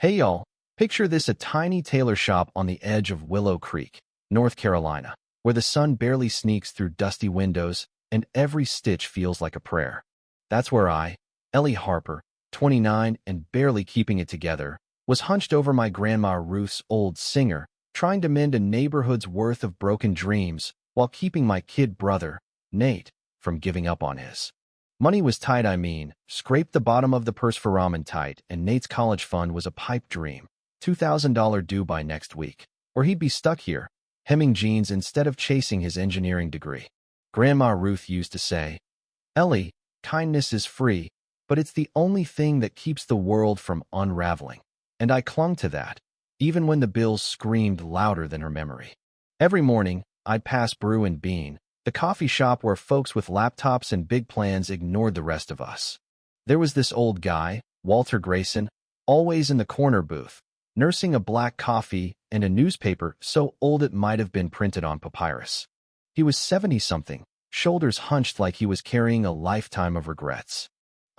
Hey y'all, picture this: a tiny tailor shop on the edge of Willow Creek, North Carolina, where the sun barely sneaks through dusty windows and every stitch feels like a prayer. That's where I, Ellie Harper, 29 and barely keeping it together, was hunched over my grandma Ruth's old Singer, trying to mend a neighborhood's worth of broken dreams while keeping my kid brother, Nate, from giving up on his. Money was tight, scraped the bottom of the purse for ramen tight, and Nate's college fund was a pipe dream, $2,000 due by next week, or he'd be stuck here, hemming jeans instead of chasing his engineering degree. Grandma Ruth used to say, "Ellie, kindness is free, but it's the only thing that keeps the world from unraveling." And I clung to that, even when the bills screamed louder than her memory. Every morning, I'd pass Brew and Bean, the coffee shop where folks with laptops and big plans ignored the rest of us. There was this old guy, Walter Grayson, always in the corner booth, nursing a black coffee and a newspaper so old it might have been printed on papyrus. He was 70-something, shoulders hunched like he was carrying a lifetime of regrets.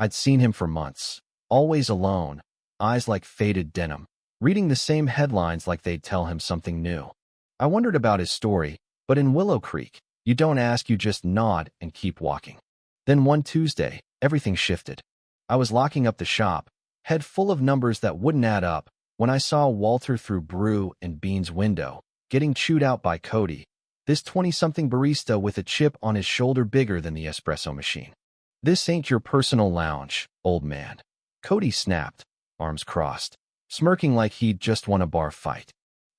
I'd seen him for months, always alone, eyes like faded denim, reading the same headlines like they'd tell him something new. I wondered about his story, but in Willow Creek, you don't ask, you just nod and keep walking. Then one Tuesday, everything shifted. I was locking up the shop, head full of numbers that wouldn't add up, when I saw Walter through Brew and Bean's window, getting chewed out by Cody, this 20-something barista with a chip on his shoulder bigger than the espresso machine. "This ain't your personal lounge, old man," Cody snapped, arms crossed, smirking like he'd just won a bar fight.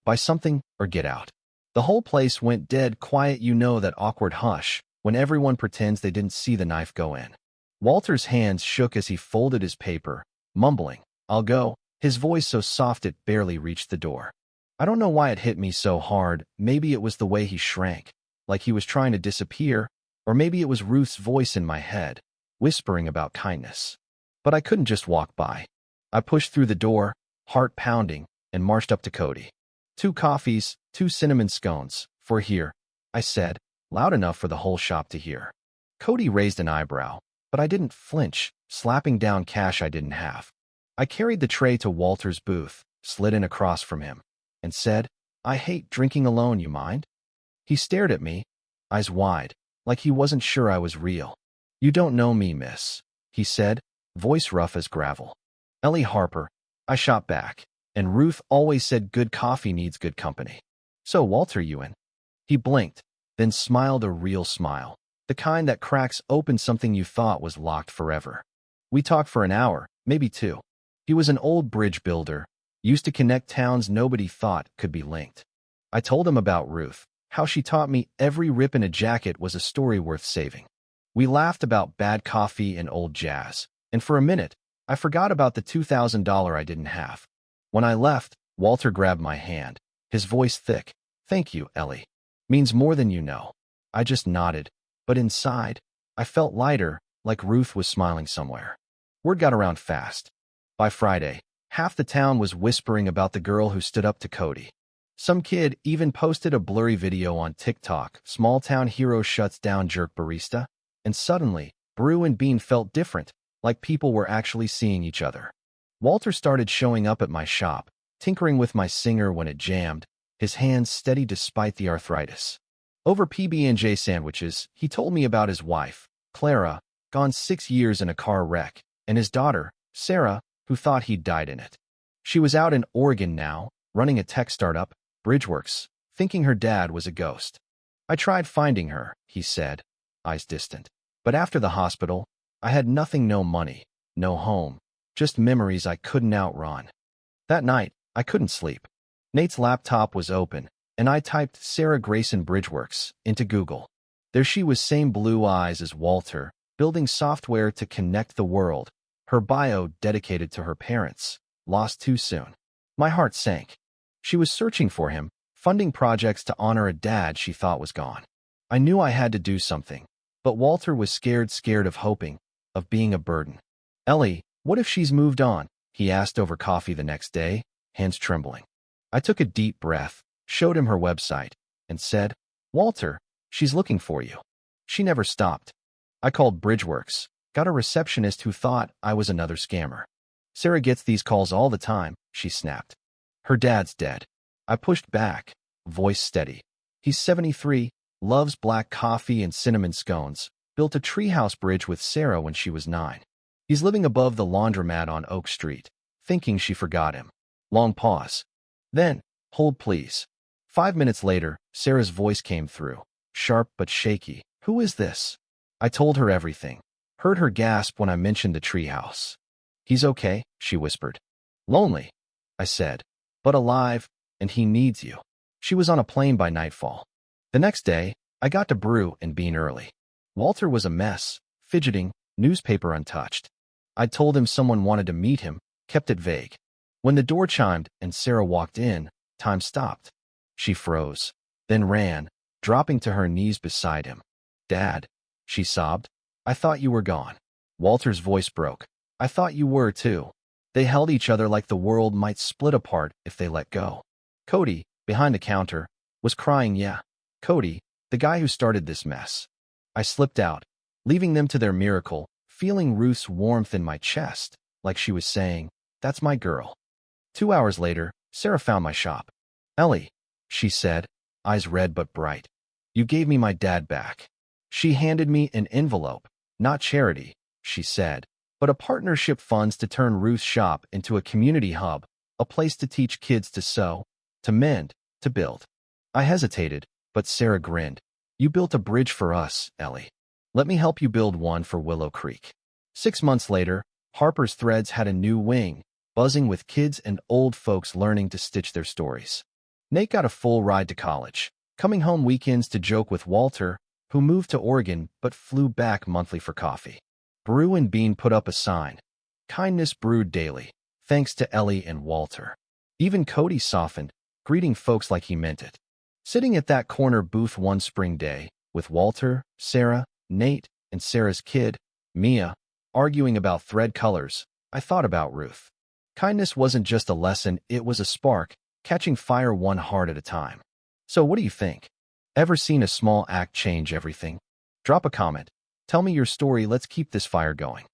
"Buy something or get out." The whole place went dead quiet, that awkward hush when everyone pretends they didn't see the knife go in. Walter's hands shook as he folded his paper, mumbling, "I'll go," his voice so soft it barely reached the door. I don't know why it hit me so hard. Maybe it was the way he shrank, like he was trying to disappear, or maybe it was Ruth's voice in my head, whispering about kindness. But I couldn't just walk by. I pushed through the door, heart pounding, and marched up to Cody. "2 coffees, 2 cinnamon scones, for here," I said, loud enough for the whole shop to hear. Cody raised an eyebrow, but I didn't flinch, slapping down cash I didn't have. I carried the tray to Walter's booth, slid in across from him, and said, "I hate drinking alone, you mind?" He stared at me, eyes wide, like he wasn't sure I was real. "You don't know me, miss," he said, voice rough as gravel. "Ellie Harper," I shot back, "and Ruth always said good coffee needs good company. So, Walter, you in?" He blinked, then smiled a real smile, the kind that cracks open something you thought was locked forever. We talked for an hour, maybe 2. He was an old bridge builder, used to connect towns nobody thought could be linked. I told him about Ruth, how she taught me every rip in a jacket was a story worth saving. We laughed about bad coffee and old jazz, and for a minute, I forgot about the $2,000 I didn't have. When I left, Walter grabbed my hand, his voice thick. "Thank you, Ellie. Means more than you know." I just nodded, but inside, I felt lighter, like Ruth was smiling somewhere. Word got around fast. By Friday, half the town was whispering about the girl who stood up to Cody. Some kid even posted a blurry video on TikTok, "Small town hero shuts down jerk barista," and suddenly, Brew and Bean felt different, like people were actually seeing each other. Walter started showing up at my shop, tinkering with my Singer when it jammed, his hands steady despite the arthritis. Over PB&J sandwiches, he told me about his wife, Clara, gone 6 years in a car wreck, and his daughter, Sarah, who thought he'd died in it. She was out in Oregon now, running a tech startup, Bridgeworks, thinking her dad was a ghost. "I tried finding her," he said, eyes distant. "But after the hospital, I had nothing, no money, no home, just memories I couldn't outrun." That night, I couldn't sleep. Nate's laptop was open, and I typed Sarah Grayson Bridgeworks into Google. There she was, same blue eyes as Walter, building software to connect the world, her bio dedicated to her parents, lost too soon. My heart sank. She was searching for him, funding projects to honor a dad she thought was gone. I knew I had to do something, but Walter was scared of hoping, of being a burden. "Ellie, what if she's moved on?" he asked over coffee the next day, hands trembling. I took a deep breath, showed him her website, and said, "Walter, she's looking for you." She never stopped. I called Bridgeworks, got a receptionist who thought I was another scammer. Sarah gets these calls all the time, she snapped. Her dad's dead. I pushed back, voice steady. He's 73, loves black coffee and cinnamon scones, built a treehouse bridge with Sarah when she was 9. He's living above the laundromat on Oak Street, thinking she forgot him. Long pause. Then, hold please. 5 minutes later, Sarah's voice came through, sharp but shaky. Who is this? I told her everything. Heard her gasp when I mentioned the treehouse. He's okay, she whispered. Lonely, I said, but alive, and he needs you. She was on a plane by nightfall. The next day, I got to Brew and Bean early. Walter was a mess, fidgeting, newspaper untouched. I told him someone wanted to meet him, kept it vague. When the door chimed and Sarah walked in, time stopped. She froze, then ran, dropping to her knees beside him. Dad, she sobbed, I thought you were gone. Walter's voice broke. I thought you were too. They held each other like the world might split apart if they let go. Cody, behind the counter, was crying. Yeah, Cody, the guy who started this mess. I slipped out, leaving them to their miracle, feeling Ruth's warmth in my chest, like she was saying, that's my girl. 2 hours later, Sarah found my shop. Ellie, she said, eyes red but bright. You gave me my dad back. She handed me an envelope, not charity, she said, but a partnership funds to turn Ruth's shop into a community hub, a place to teach kids to sew, to mend, to build. I hesitated, but Sarah grinned. You built a bridge for us, Ellie. Let me help you build one for Willow Creek. 6 months later, Harper's Threads had a new wing, buzzing with kids and old folks learning to stitch their stories. Nate got a full ride to college, coming home weekends to joke with Walter, who moved to Oregon but flew back monthly for coffee. Brew and Bean put up a sign. Kindness brewed daily, thanks to Ellie and Walter. Even Cody softened, greeting folks like he meant it. Sitting at that corner booth one spring day, with Walter, Sarah, Nate, and Sarah's kid, Mia, arguing about thread colors, I thought about Ruth. Kindness wasn't just a lesson, it was a spark, catching fire one heart at a time. So what do you think? Ever seen a small act change everything? Drop a comment. Tell me your story, let's keep this fire going.